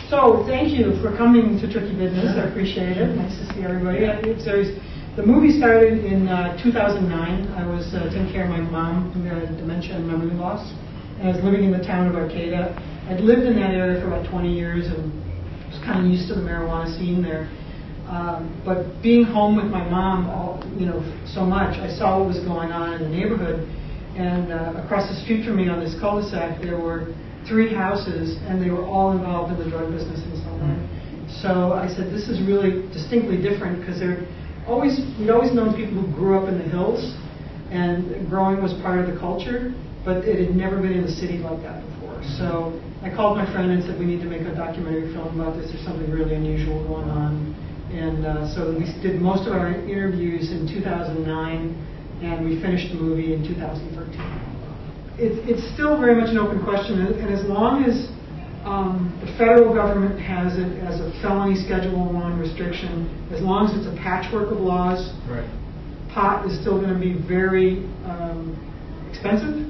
So thank you for coming to Turkey Bidness. I appreciate it. Nice to see everybody. The movie started in 2009. I was taking care of my mom who had dementia and memory loss, and I was living in the town of Arcata. I'd lived in that area for about 20 years and was kind of used to the marijuana scene there. But being home with my mom, so much, I saw what was going on in the neighborhood. And across the street from me on this cul-de-sac, there were 3 houses, and they were all involved in the drug business in some way. So I said, this is really distinctly different, because we'd always known people who grew up in the hills, and growing was part of the culture, but it had never been in the city like that before. So I called my friend and said, we need to make a documentary film about this. There's something really unusual going on. And so we did most of our interviews in 2009, and we finished the movie in 2013. It's still very much an open question, and as long as the federal government has it as a felony Schedule 1 restriction, as long as it's a patchwork of laws, right, pot is still going to be very expensive,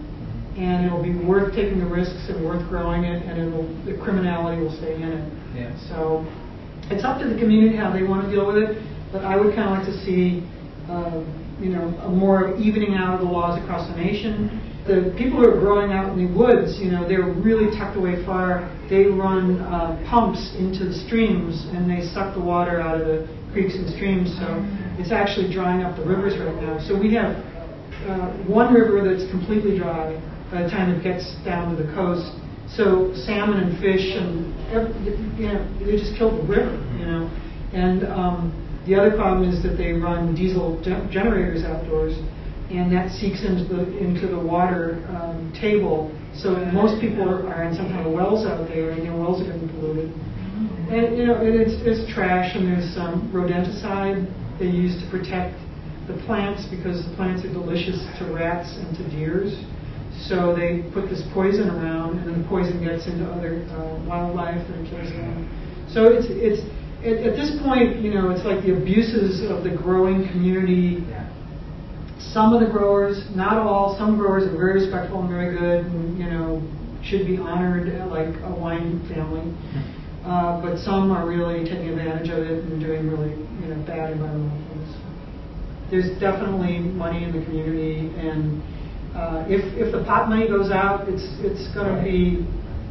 and it'll be worth taking the risks and worth growing it, and the criminality will stay in it. Yeah. So it's up to the community how they want to deal with it, but I would kind of like to see a more evening out of the laws across the nation. The people who are growing out in the woods, they're really tucked away far. They run pumps into the streams, and they suck the water out of the creeks and streams. So it's actually drying up the rivers right now. So we have one river that's completely dry by the time it gets down to the coast. So salmon and fish and they just killed the river, And the other problem is that they run diesel generators outdoors, and that seeps into the water table. So most people are in some kind of wells out there, and their wells are getting polluted. And it's trash, and there's some rodenticide they use to protect the plants, because the plants are delicious to rats and to deers. So they put this poison around, and then the poison gets into other wildlife and kills them. So it's at this point, it's like the abuses of the growing community. Some of the growers, not all, some growers are very respectful and very good, and should be honored like a wine family. But some are really taking advantage of it and doing really bad environmental things. There's definitely money in the community, and if the pot money goes out, it's going to be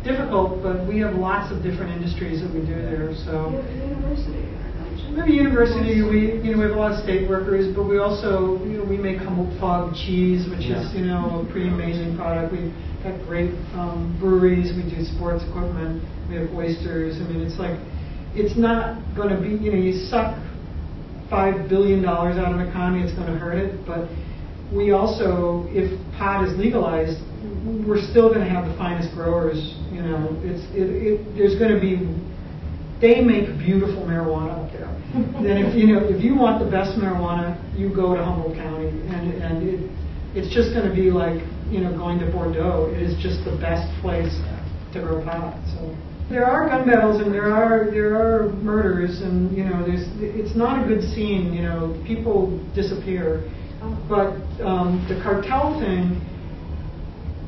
difficult, but we have lots of different industries that we do there. So maybe university, we have a lot of state workers, but we also we make Humboldt Fog cheese, which is a pretty amazing product. We've got great breweries. We do sports equipment. We have oysters. I mean, it's not going to be you suck $5 billion out of an economy, it's going to hurt it. But we also, if pot is legalized, we're still going to have the finest growers. There's going to be. They make beautiful marijuana up there. Then if you want the best marijuana, you go to Humboldt County, and it's just going to be like going to Bordeaux. It is just the best place to grow pot. So there are gun battles, and there are murders, and it's not a good scene. People disappear, but the cartel thing.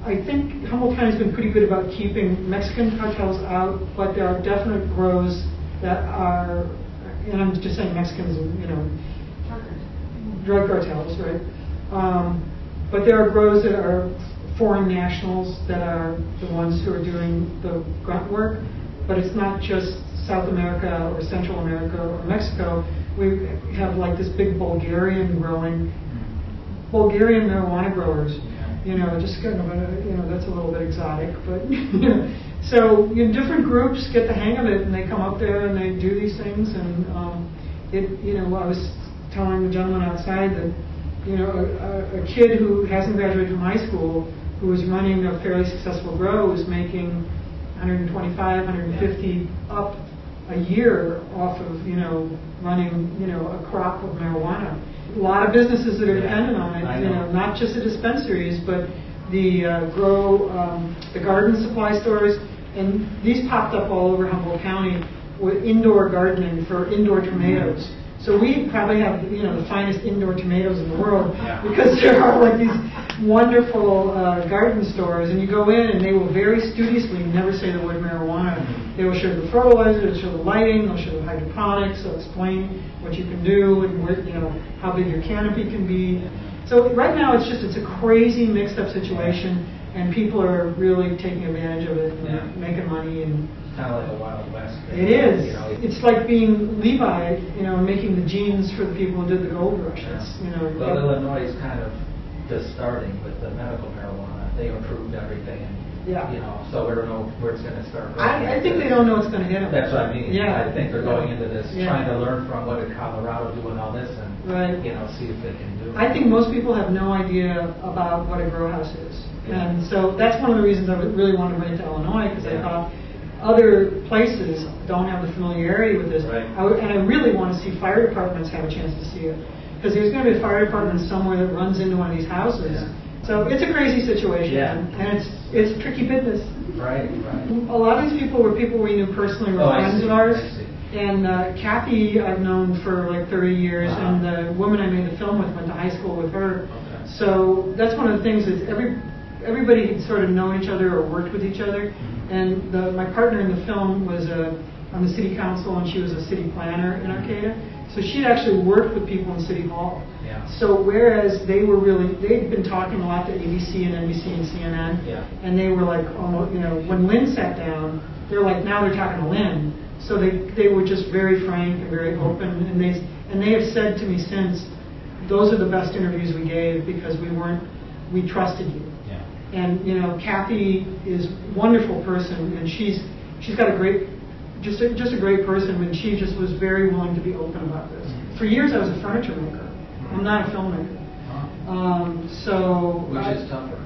I think Humboldt County has been pretty good about keeping Mexican cartels out, but there are definite grows that are, and I'm just saying Mexicans, drug cartels, right? But there are grows that are foreign nationals that are the ones who are doing the grunt work, but it's not just South America or Central America or Mexico. We have like this big Bulgarian marijuana growers. Just kind of that's a little bit exotic, but so different groups get the hang of it, and they come up there and they do these things, and I was telling the gentleman outside that a kid who hasn't graduated from high school, who is running a fairly successful grow, is making 125, 150 up a year off of running a crop of marijuana. A lot of businesses that are dependent on it, not just the dispensaries, but the the garden supply stores, and these popped up all over Humboldt County with indoor gardening for indoor tomatoes. So we probably have the finest indoor tomatoes in the world, because there are like these wonderful garden stores, and you go in and they will very studiously never say the word marijuana. They will show you the fertilizer, they'll show the lighting, they'll show the hydroponics, they'll explain what you can do and where, how big your canopy can be. So right now it's a crazy mixed up situation, and people are really taking advantage of it and making money. And it's kind of like a Wild West. It is. It's like being Levi, making the jeans for the people who did the gold rush. Well, Illinois is kind of just starting with the medical marijuana. They approved everything, and so we don't know where it's going to start. I think they don't know what's going to hit them. That's what I mean. Yeah. I think they're going into this trying to learn from what did Colorado do and all this, and see if they can do it. I think most people have no idea about what a grow house is, and so that's one of the reasons I really wanted to bring it to Illinois, because I thought other places don't have the familiarity with this, and I really want to see fire departments have a chance to see it, because there's going to be a fire department somewhere that runs into one of these houses. So it's a crazy situation, and it's tricky business. Right. A lot of these people were people we knew personally, were friends of ours. And Kathy I've known for like 30 years, and the woman I made the film with went to high school with her. So that's one of the things is everybody had sort of known each other or worked with each other. And my partner in the film was on the city council, and she was a city planner in Arcata. So she'd actually worked with people in City Hall. So whereas they'd been talking a lot to ABC and NBC and CNN, and they were like, when Lynn sat down, they're like, now they're talking to Lynn. So they were just very frank and very open, and they have said to me since, those are the best interviews we gave because we trusted you. And Kathy is a wonderful person, and she's got a great, just a great person, and she just was very willing to be open about this. For years I was a furniture maker. I'm not a filmmaker. Which is tougher?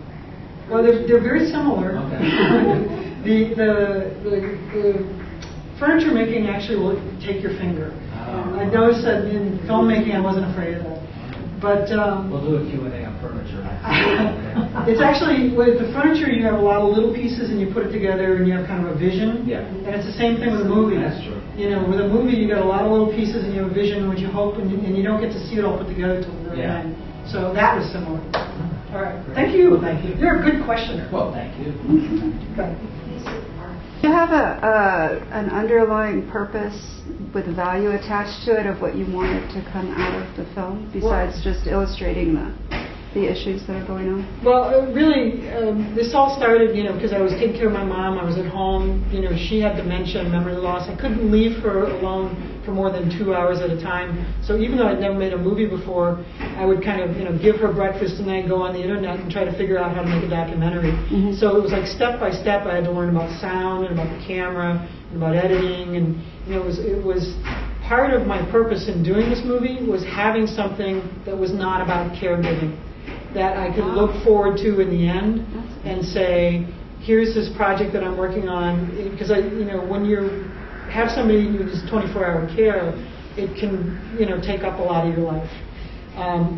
Well, they're very similar. Okay. the furniture making actually will take your finger. I noticed that in filmmaking I wasn't afraid of that. But we'll do a Q&A on furniture. It's actually, with the furniture you have a lot of little pieces and you put it together and you have kind of a vision. And it's the same thing with a movie. That's true. With a movie you got a lot of little pieces and you have a vision which you hope, and you don't get to see it all put together till the very end. So that was similar. All right. Great. Thank you. Thank you. You're a good questioner. Well, thank you. Okay. Do you have an underlying purpose with value attached to it of what you wanted to come out of the film, besides just illustrating the issues that are going on? Well, really, this all started, because I was taking care of my mom. I was at home. She had dementia and memory loss. I couldn't leave her alone for more than 2 hours at a time. So even though I'd never made a movie before, I would kind of, give her breakfast and then go on the internet and try to figure out how to make a documentary. So it was like step by step. I had to learn about sound and about the camera and about editing, and it was part of my purpose in doing this movie was having something that was not about caregiving, that I could look forward to in the end and say, here's this project that I'm working on. Because when you have somebody who does 24-hour care, it can take up a lot of your life.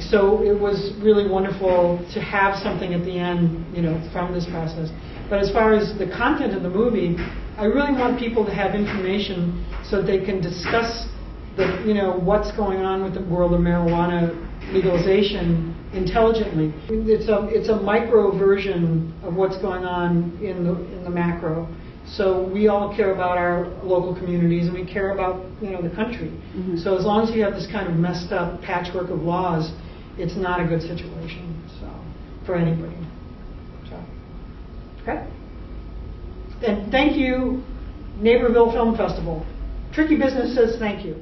So it was really wonderful to have something at the end, from this process. But as far as the content of the movie, I really want people to have information so that they can discuss what's going on with the world of marijuana legalization intelligently. It's a micro version of what's going on in the macro. So we all care about our local communities, and we care about the country. So as long as you have this kind of messed up patchwork of laws, it's not a good situation. So for anybody. So okay. And thank you, Naperville Film Festival. Tricky Business says thank you.